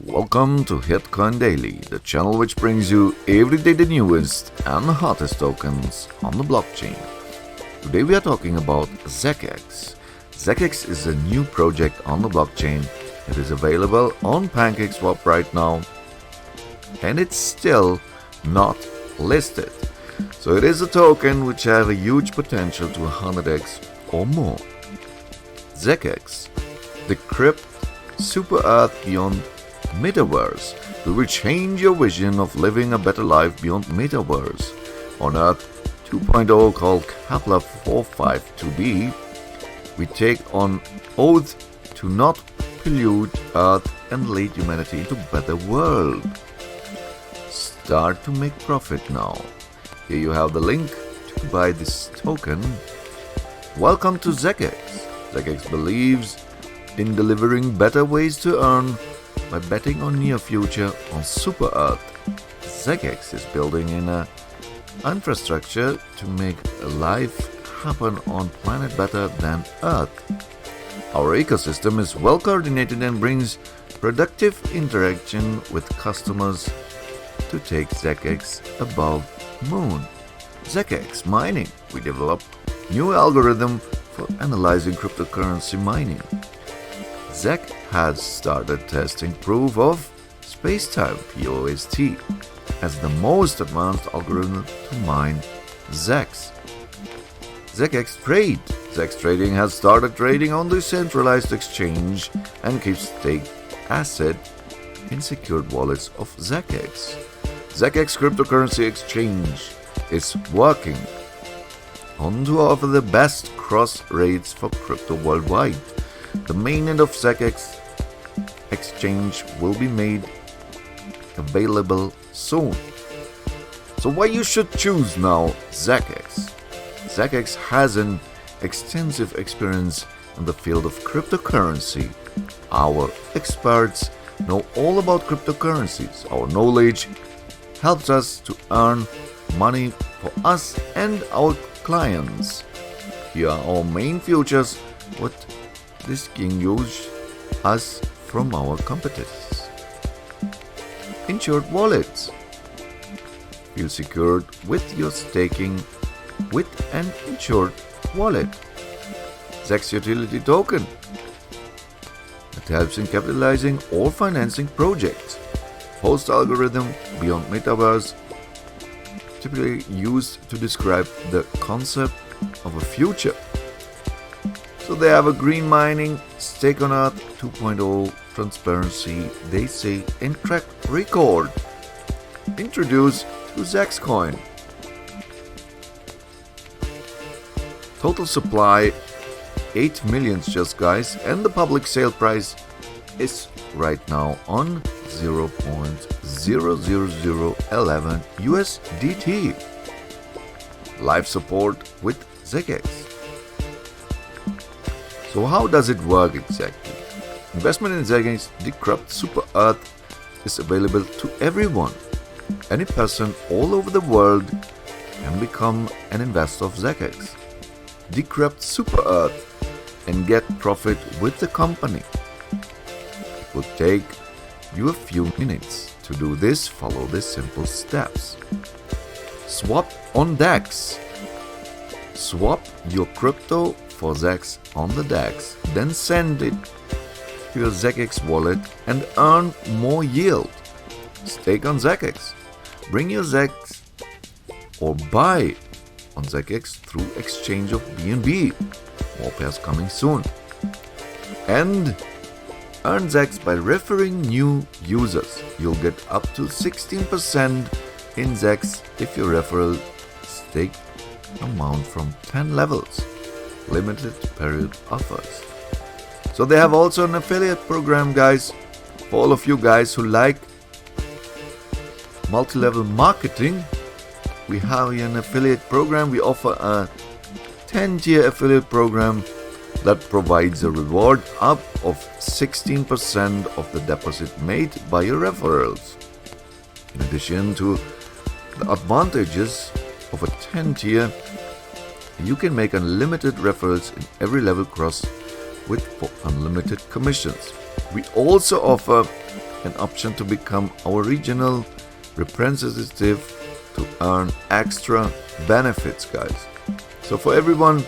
Welcome to Hitcoin Daily, the channel which brings you every day the newest and hottest tokens on the blockchain. Today we are talking about ZecheX. ZecheX is a new project on the blockchain. It is available on PANCAKESWAP right now, and it's still not listed. So it is a token which has a huge potential to 100x or more. ZecheX, DECRYPT Super Earth Beyond Metaverse. We will change your vision of living a better life beyond Metaverse. On Earth 2.0 called Kepler 452b, we take on oath to not pollute Earth and lead humanity into a better world. Start to make profit now. Here you have the link to buy this token. Welcome to ZecheX. ZecheX believes in delivering better ways to earn by betting on near future on Super Earth. ZecheX is building in a infrastructure to make life happen on planet better than Earth. Our ecosystem is well coordinated and brings productive interaction with customers to take ZecheX above moon. ZecheX mining. We develop new algorithm for analyzing cryptocurrency mining. ZAC has started testing proof of spacetime POST as the most advanced algorithm to mine ZEX. ZEX Trade. ZEX Trading has started trading on the centralized exchange and keeps stake asset in secured wallets of ZEX. ZEX cryptocurrency exchange is working on to offer the best cross rates for crypto worldwide. The mainnet of ZecheX exchange will be made available soon. So why you should choose now ZecheX? ZecheX has an extensive experience in the field of cryptocurrency. Our experts know all about cryptocurrencies. Our knowledge helps us to earn money for us and our clients. Here are our main features what distinguish us from our competitors. Insured wallets. Feel secured with your staking with an insured wallet. ZEX utility token. It helps in capitalizing or financing projects. Host algorithm beyond Metaverse, typically used to describe the concept of a future. So they have a green mining, stake on Earth 2.0, transparency, they say, and track record. Introduced to ZEX coin. Total supply 8 million just guys, and the public sale price is right now on 0.00011 USDT. Live support with ZecheX. So how does it work exactly? Investment in ZecheX DECRYPT Super Earth is available to everyone. Any person all over the world can become an investor of ZecheX. DECRYPT Super Earth and get profit with the company. It will take you a few minutes. To do this, follow the simple steps. Swap on DEX. Swap your crypto for ZEX on the DEX, then send it to your ZecheX wallet and earn more yield. Stake on ZecheX. Bring your ZEX or buy on ZecheX through exchange of BNB. More pairs coming soon. And earn ZEX by referring new users. You'll get up to 16% in ZEX if your referral stake amount from 10 levels. Limited period offers. So they have also an affiliate program, guys. For all of you guys who like multi-level marketing, we have here an affiliate program. We offer a 10-tier affiliate program that provides a reward up of 16% of the deposit made by your referrals. In addition to the advantages of a 10-tier, you can make unlimited referrals in every level cross with for unlimited commissions. We also offer an option to become our regional representative to earn extra benefits, guys. So for everyone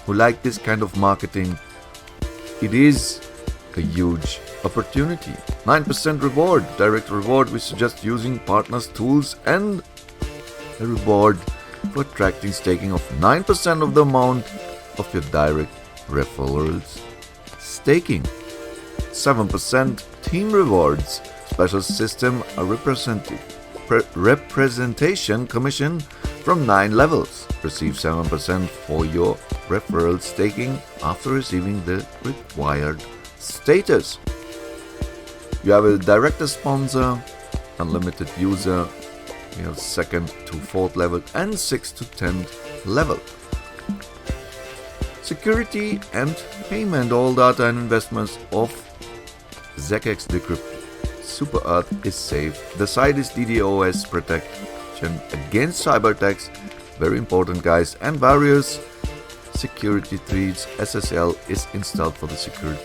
who like this kind of marketing, it is a huge opportunity. 9% reward, direct reward. We suggest using partners, tools, and a reward for attracting staking of 9% of the amount of your direct referrals staking. 7% team rewards. Special system a representation commission from 9 levels. Receive 7% for your referral staking after receiving the required status. You have a director sponsor, unlimited user, you have 2nd to 4th level and 6th to 10th level. Security and payment. All data and investments of ZecheX Decrypt Super Earth is safe. The site is DDoS protection against cyber attacks. Very important, guys. And various security threads. SSL is installed for the security.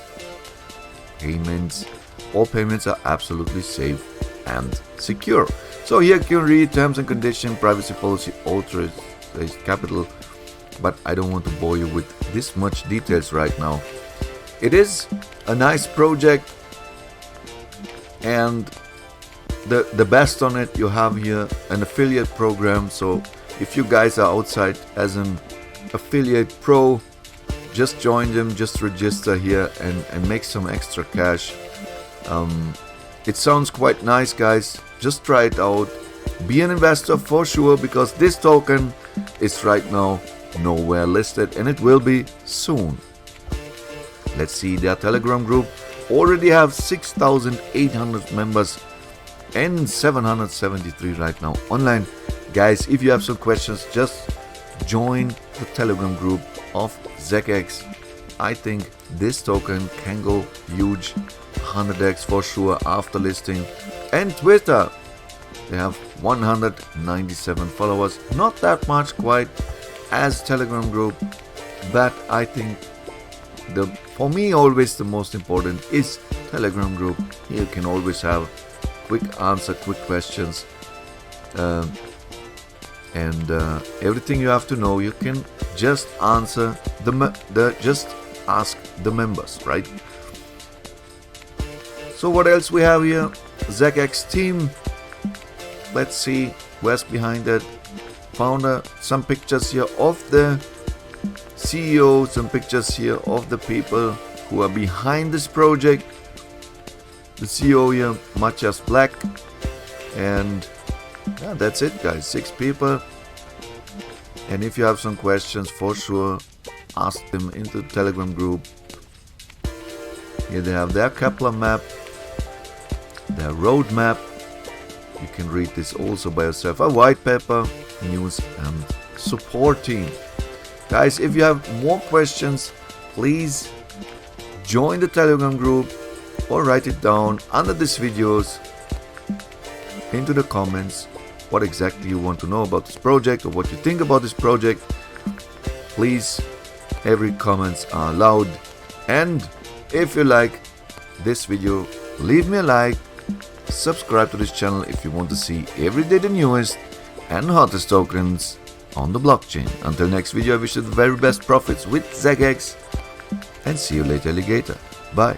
Payments. All payments are absolutely safe and secure. So here you can read terms and conditions, privacy policy, authorized capital, but I don't want to bore you with this much details right now. It is a nice project, and the best on it, you have here an affiliate program. So if you guys are outside as an affiliate pro, just join them, just register here and make some extra cash. It sounds quite nice, guys. Just try it out. Be an investor for sure, because this token is right now nowhere listed, and it will be soon. Let's see their Telegram group. Already have 6,800 members and 773 right now online. Guys, if you have some questions, just join the Telegram group of ZecheX. I think this token can go huge, 100x for sure after listing. And Twitter, they have 197 followers, not that much quite as Telegram group, but I think for me always the most important is Telegram group. Here you can always have quick answer, quick questions, and everything you have to know you can just answer just ask the members, right? So what else we have here? ZecheX team. Let's see where's behind that. Founder, some pictures here of the CEO, some pictures here of the people who are behind this project. The CEO here, Matthias Black, and yeah, that's it, guys. 6 people. And if you have some questions, for sure, ask them into the Telegram group. Here they have their Kepler map, their roadmap. You can read this also by yourself. A white paper, news and support team. Guys, if you have more questions, please join the Telegram group or write it down under this videos into the comments what exactly you want to know about this project or what you think about this project. Please, every comments are allowed. And if you like this video, leave me a like, subscribe to this channel if you want to see every day the newest and hottest tokens on the blockchain. Until next video, I wish you the very best profits with ZecheX, and see you later, alligator. Bye.